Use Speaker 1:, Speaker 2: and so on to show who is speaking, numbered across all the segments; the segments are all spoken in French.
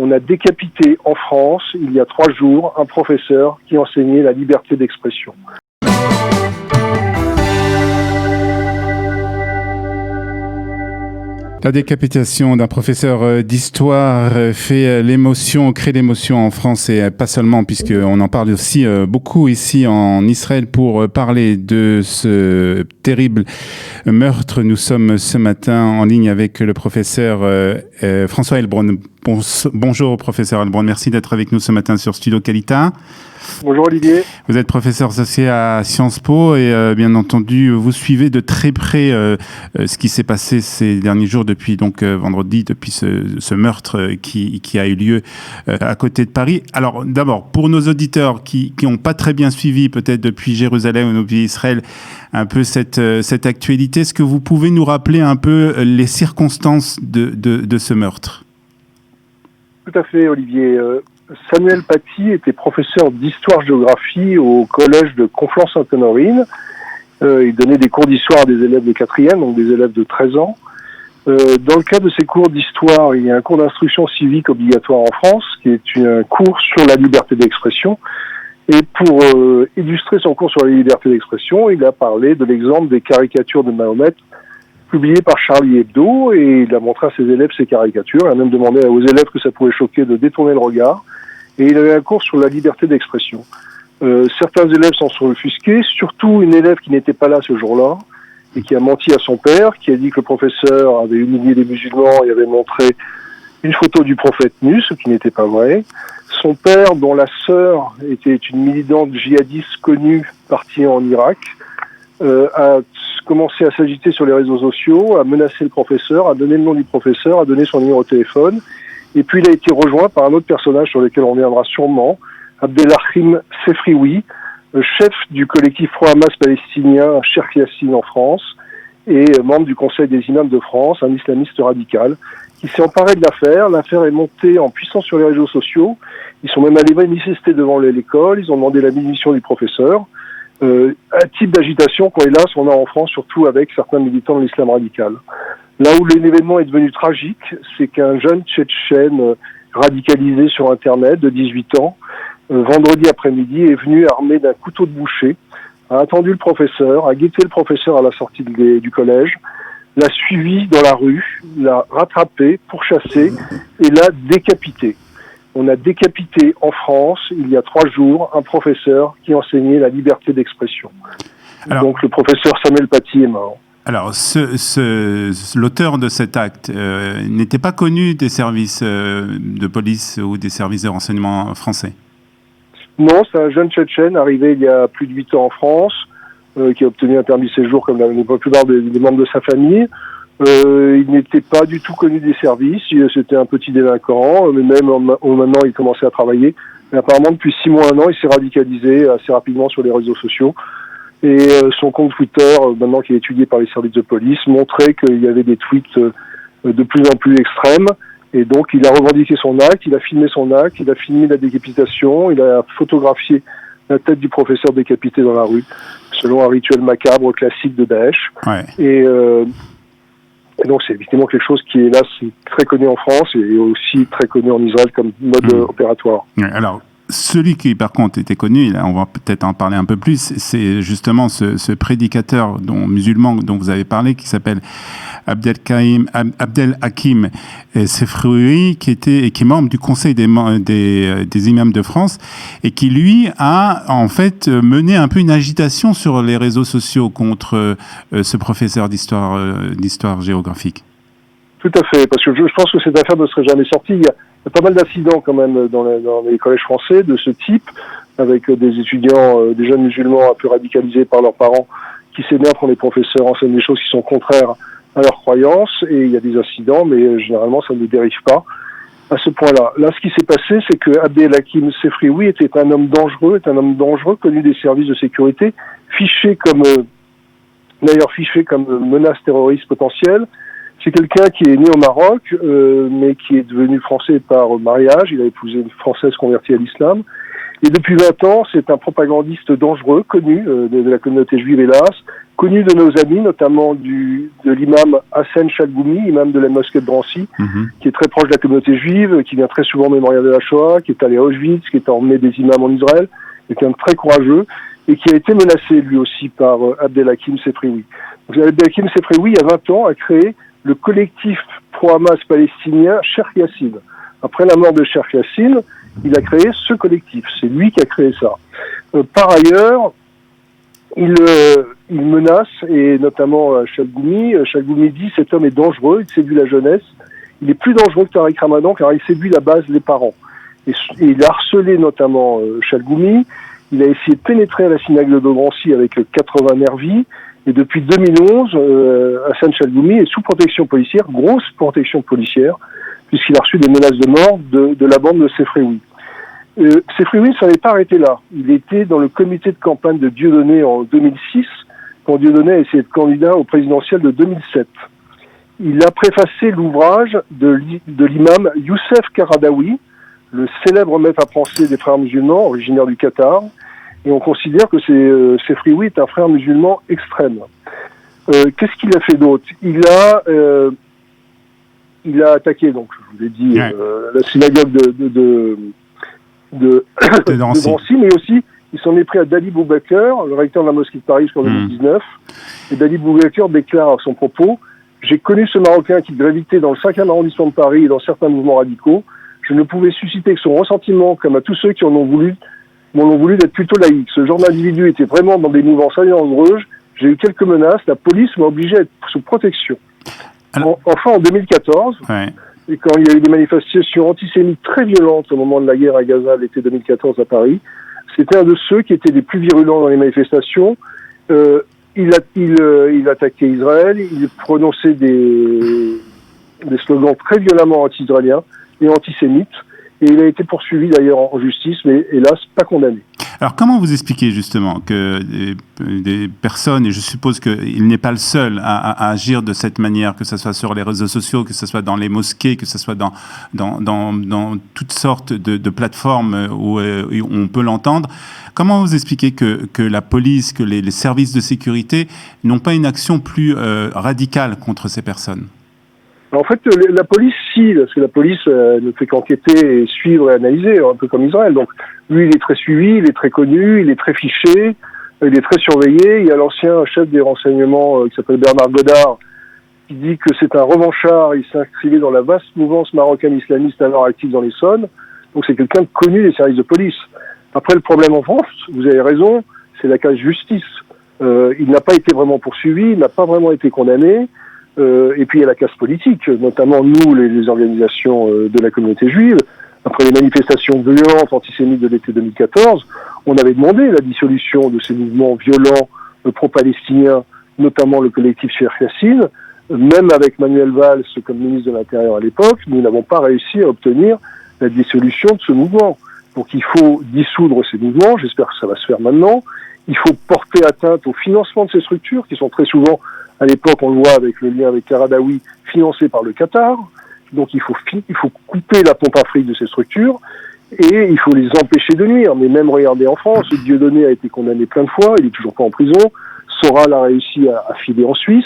Speaker 1: On a décapité en France, il y a 3 jours, un professeur qui enseignait la liberté d'expression.
Speaker 2: La décapitation d'un professeur d'histoire crée l'émotion en France et pas seulement, puisqu'on en parle aussi beaucoup ici en Israël pour parler de ce terrible meurtre. Nous sommes ce matin en ligne avec le professeur François Heilbronn. Bonjour professeur Heilbronn, merci d'être avec nous ce matin sur Studio Qualita.
Speaker 1: Bonjour Olivier.
Speaker 2: Vous êtes professeur associé à Sciences Po et bien entendu vous suivez de très près ce qui s'est passé ces derniers jours depuis vendredi, depuis ce meurtre qui a eu lieu à côté de Paris. Alors d'abord, pour nos auditeurs qui n'ont pas très bien suivi peut-être depuis Jérusalem ou depuis Israël un peu cette actualité, est-ce que vous pouvez nous rappeler un peu les circonstances de ce meurtre ?
Speaker 1: Tout à fait Olivier. Samuel Paty était professeur d'histoire-géographie au collège de Conflans-Sainte-Honorine. Il donnait des cours d'histoire à des élèves de 4e, donc des élèves de 13 ans. Dans le cadre de ces cours d'histoire, il y a un cours d'instruction civique obligatoire en France, qui est un cours sur la liberté d'expression. Et pour illustrer son cours sur la liberté d'expression, il a parlé de l'exemple des caricatures de Mahomet publié par Charlie Hebdo, et il a montré à ses élèves ces caricatures. Il a même demandé aux élèves que ça pouvait choquer de détourner le regard. Et il avait un cours sur la liberté d'expression. Certains élèves s'en sont offusqués, surtout une élève qui n'était pas là ce jour-là, et qui a menti à son père, qui a dit que le professeur avait humilié les musulmans et avait montré une photo du prophète nu, ce qui n'était pas vrai. Son père, dont la sœur était une militante djihadiste connue, partie en Irak, a commencé à s'agiter sur les réseaux sociaux, à menacer le professeur, à donner le nom du professeur, à donner son numéro de téléphone. Et puis il a été rejoint par un autre personnage sur lequel on reviendra sûrement, Abdelrahim Sefrioui, chef du collectif pro-Hamas palestinien Cheikh Yassine en France et membre du Conseil des imams de France, un islamiste radical, qui s'est emparé de l'affaire. L'affaire est montée en puissance sur les réseaux sociaux. Ils sont même allés manifester devant l'école, ils ont demandé la démission du professeur. Un type d'agitation qu'on hélas on a en France, surtout avec certains militants de l'islam radical. Là où l'événement est devenu tragique, c'est qu'un jeune Tchétchène radicalisé sur Internet de 18 ans, vendredi après-midi, est venu armé d'un couteau de boucher, a attendu le professeur, a guetté le professeur à la sortie du collège, l'a suivi dans la rue, l'a rattrapé, pourchassé et l'a décapité. On a décapité en France, il y a 3 jours, un professeur qui enseignait la liberté d'expression. Alors, donc le professeur Samuel Paty est mort.
Speaker 2: Alors, l'auteur de cet acte n'était pas connu des services de police ou des services de renseignement français?
Speaker 1: Non, c'est un jeune Tchétchène arrivé il y a plus de 8 ans en France, qui a obtenu un permis de séjour comme la plupart des membres de sa famille. Il n'était pas du tout connu des services, c'était un petit délinquant, mais même maintenant il commençait à travailler. Mais apparemment depuis 6 mois, 1 an, il s'est radicalisé assez rapidement sur les réseaux sociaux. Et son compte Twitter, maintenant qui est étudié par les services de police, montrait qu'il y avait des tweets de plus en plus extrêmes. Et donc il a revendiqué son acte, il a filmé son acte, il a filmé la décapitation, il a photographié la tête du professeur décapité dans la rue, selon un rituel macabre classique de Daesh.
Speaker 2: Ouais.
Speaker 1: Et donc c'est évidemment quelque chose qui est là, c'est très connu en France et aussi très connu en Israël comme mode opératoire.
Speaker 2: Alors, celui qui par contre était connu, là, on va peut-être en parler un peu plus, c'est justement ce prédicateur musulman dont vous avez parlé, qui s'appelle Abdelhakim Sefrioui, qui est membre du Conseil des imams de France et qui lui a en fait mené un peu une agitation sur les réseaux sociaux contre ce professeur d'histoire géographique.
Speaker 1: Tout à fait, parce que je pense que cette affaire ne serait jamais sortie. Il y a pas mal d'incidents quand même dans les collèges français de ce type, avec des étudiants, des jeunes musulmans un peu radicalisés par leurs parents, qui s'énervent quand les professeurs enseignent des choses qui sont contraires à leurs croyances, et il y a des incidents, mais généralement ça ne dérive pas à ce point-là. Là, ce qui s'est passé, c'est que Abdelhakim Sefrioui était un homme dangereux, connu des services de sécurité, fiché comme menace terroriste potentielle. C'est quelqu'un qui est né au Maroc, mais qui est devenu français par mariage. Il a épousé une Française convertie à l'islam. Et depuis 20 ans, c'est un propagandiste dangereux, connu de la communauté juive, hélas, connu de nos amis, notamment de l'imam Hassan Chalgoumi, imam de la mosquée de Drancy, qui est très proche de la communauté juive, qui vient très souvent au mémorial de la Shoah, qui est allé à Auschwitz, qui est emmené des imams en Israël, quelqu'un de très courageux, et qui a été menacé lui aussi par Abdelhakim Sefrioui. Donc, Abdelhakim Sefrioui, il y a 20 ans, a créé le collectif pro-Hamas palestinien Cheikh Yassine. Après la mort de Cheikh Yassine, il a créé ce collectif. C'est lui qui a créé ça. Par ailleurs, il menace, et notamment Chalgoumi. Chalgoumi dit cet homme est dangereux, il séduit la jeunesse. Il est plus dangereux que Tariq Ramadan car il séduit la base, les parents. Et il a harcelé notamment Chalgoumi. Il a essayé de pénétrer à la synagogue de Drancy avec 80 nervis. Et depuis 2011, Hassan Chalgoumi est sous protection policière, grosse protection policière, puisqu'il a reçu des menaces de mort de la bande de Sefrioui. Sefrioui ne s'en est pas arrêté là. Il était dans le comité de campagne de Dieudonné en 2006, quand Dieudonné a essayé de candidat au présidentiel de 2007. Il a préfacé l'ouvrage de l'imam Youssef Karadawi, le célèbre maître français des frères musulmans, originaire du Qatar, et on considère que Sefrioui est un frère musulman extrême. Qu'est-ce qu'il a fait d'autre ? Il a attaqué, donc je vous l'ai dit, la synagogue de Drancy, mais aussi il s'en est pris à Dali Boubaker, le recteur de la mosquée de Paris jusqu'en 2019. Et Dali Boubaker déclare à son propos « J'ai connu ce Marocain qui gravitait dans le 5e arrondissement de Paris et dans certains mouvements radicaux. Je ne pouvais susciter que son ressentiment, comme à tous ceux qui m'en ont voulu d'être plutôt laïque. Ce genre d'individu était vraiment dans des mouvances dangereuses. J'ai eu quelques menaces. La police m'a obligé à être sous protection. » Enfin, en 2014, et quand il y a eu des manifestations antisémites très violentes au moment de la guerre à Gaza, l'été 2014 à Paris, c'était un de ceux qui étaient les plus virulents dans les manifestations. Il attaquait Israël, il prononçait des slogans très violemment anti-israéliens et antisémites. Et il a été poursuivi d'ailleurs en justice, mais hélas, pas condamné.
Speaker 2: Alors comment vous expliquez justement que des personnes, et je suppose qu'il n'est pas le seul à agir de cette manière, que ce soit sur les réseaux sociaux, que ce soit dans les mosquées, que ce soit dans toutes sortes de plateformes où on peut l'entendre, comment vous expliquez que la police, que les services de sécurité n'ont pas une action plus radicale contre ces personnes ?
Speaker 1: En fait, la police, si, parce que la police ne fait qu'enquêter et suivre et analyser, un peu comme Israël. Donc, lui, il est très suivi, il est très connu, il est très fiché, il est très surveillé. Il y a l'ancien chef des renseignements qui s'appelle Bernard Godard, qui dit que c'est un revanchard, il s'inscrivait dans la vaste mouvance marocaine islamiste alors active dans l'Essonne. Donc, c'est quelqu'un de connu des services de police. Après, le problème en France, vous avez raison, c'est la case justice. Il n'a pas été vraiment poursuivi, il n'a pas vraiment été condamné. Et puis il y a la casse politique, notamment nous, les organisations de la communauté juive. Après les manifestations violentes antisémites de l'été 2014, on avait demandé la dissolution de ces mouvements violents pro-palestiniens, notamment le collectif Cheikh Yassine. Même avec Manuel Valls comme ministre de l'Intérieur à l'époque, nous n'avons pas réussi à obtenir la dissolution de ce mouvement. Donc il faut dissoudre ces mouvements, j'espère que ça va se faire maintenant. Il faut porter atteinte au financement de ces structures, qui sont très souvent, à l'époque, on le voit avec le lien avec Karadawi, financé par le Qatar. Donc il faut couper la pompe à fric de ces structures et il faut les empêcher de nuire. Mais même regardez en France, Dieudonné a été condamné plein de fois, il est toujours pas en prison. Soral a réussi à filer en Suisse.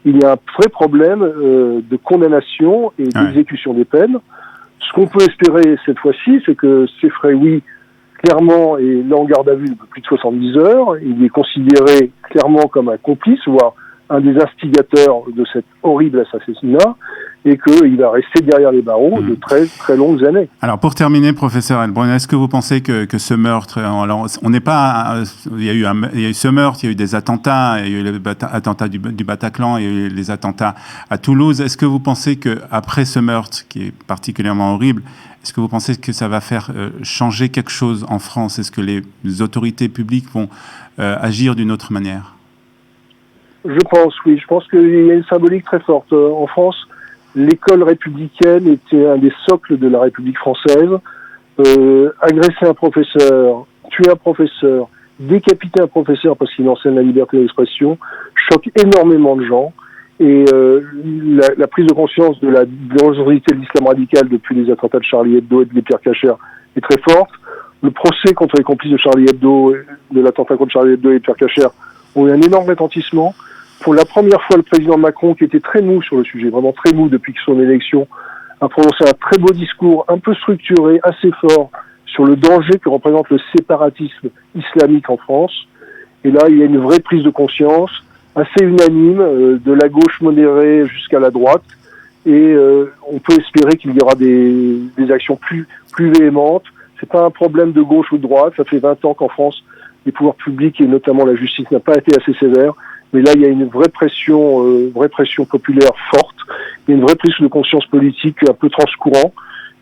Speaker 1: Il y a un vrai problème de condamnation et d'exécution des peines. Ce qu'on peut espérer cette fois-ci, c'est que Sefrioui, clairement, est là en garde à vue depuis plus de 70 heures. Il est considéré clairement comme un complice, voire un des instigateurs de cet horrible assassinat, et qu'il va rester derrière les barreaux de très très longues années.
Speaker 2: Alors pour terminer, professeur Heilbronn, est-ce que vous pensez que ce meurtre, on n'est pas, il y a eu ce meurtre, il y a eu des attentats, il y a eu l'attentat du Bataclan, il y a eu les attentats à Toulouse. Est-ce que vous pensez qu'après ce meurtre, qui est particulièrement horrible, est-ce que vous pensez que ça va faire changer quelque chose en France ? Est-ce que les autorités publiques vont agir d'une autre manière ?
Speaker 1: Je pense, oui. Je pense qu'il y a une symbolique très forte. En France, l'école républicaine était un des socles de la République française. Agresser un professeur, tuer un professeur, décapiter un professeur parce qu'il enseigne la liberté d'expression, choque énormément de gens. Et la prise de conscience de la dangerosité de l'islam radical depuis les attentats de Charlie Hebdo et de Pierre Cacher est très forte. Le procès contre les complices de Charlie Hebdo, de l'attentat contre Charlie Hebdo et Pierre Cacher, ont eu un énorme retentissement. Pour la première fois, le président Macron, qui était très mou sur le sujet, vraiment très mou depuis son élection, a prononcé un très beau discours, un peu structuré, assez fort, sur le danger que représente le séparatisme islamique en France. Et là, il y a une vraie prise de conscience, assez unanime, de la gauche modérée jusqu'à la droite. Et on peut espérer qu'il y aura des actions plus véhémentes. C'est pas un problème de gauche ou de droite. Ça fait 20 ans qu'en France, les pouvoirs publics et notamment la justice n'a pas été assez sévère. Mais là, il y a une vraie pression populaire forte. Il y a une vraie prise de conscience politique un peu transcourant.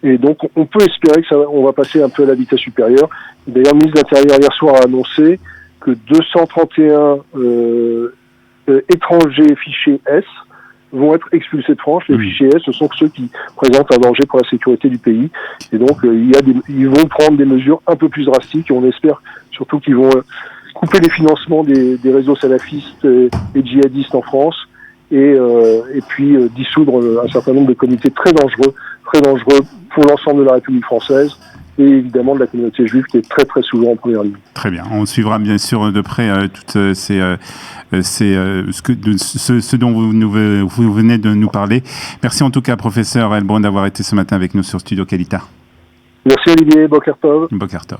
Speaker 1: Et donc, on peut espérer que on va passer un peu à la vitesse supérieure. D'ailleurs, le ministre de l'Intérieur hier soir a annoncé que 231 étrangers fichés S vont être expulsés de France. Les fichiers S, ce sont ceux qui présentent un danger pour la sécurité du pays. Et donc, ils vont prendre des mesures un peu plus drastiques. Et on espère surtout qu'ils vont couper les financements des réseaux salafistes et djihadistes en France. Et puis dissoudre un certain nombre de comités très dangereux pour l'ensemble de la République française et évidemment de la communauté juive qui est très très souvent en première ligne.
Speaker 2: Très bien, on suivra bien sûr de près toutes ce dont vous venez de nous parler. Merci en tout cas, professeur Heilbronn, d'avoir été ce matin avec nous sur Studio Kalita.
Speaker 1: Merci Olivier, Boker Tov.
Speaker 2: Boker Tov.